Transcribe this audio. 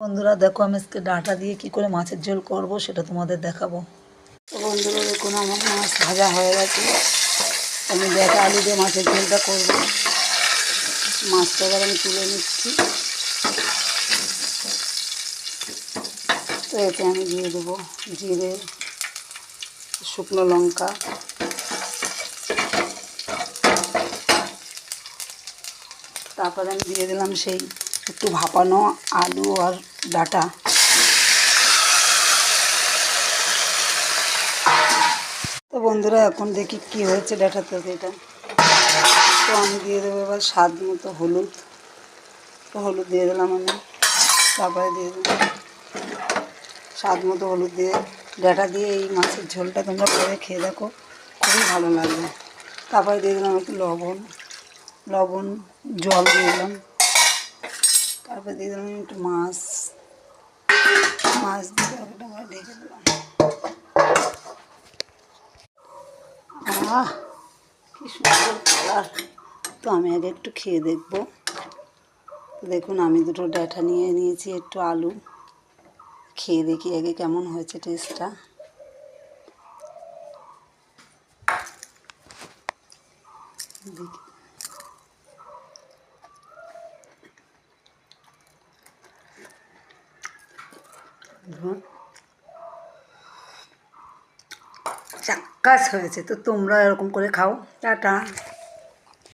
বন্ধুরা দেখো, আমি আজকে ডাঁটা দিয়ে কি করে মাছের ঝোল করব সেটা তোমাদের দেখাবো। তো বন্ধুরা দেখুন, আমার মাছ ভাজা হয়ে গেছে। আমি ডাঁটা আলু দিয়ে মাছের ঝোলটা করবো। মাছটা এবার আমি তুলে নিচ্ছি। তো এতে আমি দিয়ে দেবো জিরে, শুকনো লঙ্কা, তারপরে আমি দিয়ে দিলাম সেই একটু ভাপানো আলু আর ডাঁটা। তো বন্ধুরা এখন দেখি কি হয়েছে ডাঁটাতে এটা। তো আমি দিয়ে দেবো এবার স্বাদ মতো হলুদ। তো হলুদ দিয়ে দিলাম আমি। তারপরে দিয়ে দেবো স্বাদ মতো হলুদ দিয়ে ডাঁটা দিয়ে এই মাছের ঝোলটা তোমরা করে খেয়ে দেখো, খুবই ভালো লাগবে। তারপরে দিয়ে দিলাম একটু লবণ জল দিয়ে দিলাম। তারপরে দিয়ে দিলাম একটু মাছ দিয়ে তরকারিটা আমরা ঢেকে দিলাম। কি সুন্দর কালার! তো আমি আগে একটু খেয়ে দেখবো। দেখুন, আমি দুটো ডাঁটা নিয়ে নিয়েছি, একটু আলু। খেয়ে দেখি আগে কেমন হয়েছে টেস্টটা। দেখি চাক্কাস হয়েছে। তো তোমরা এরকম করে খাও। টাটা।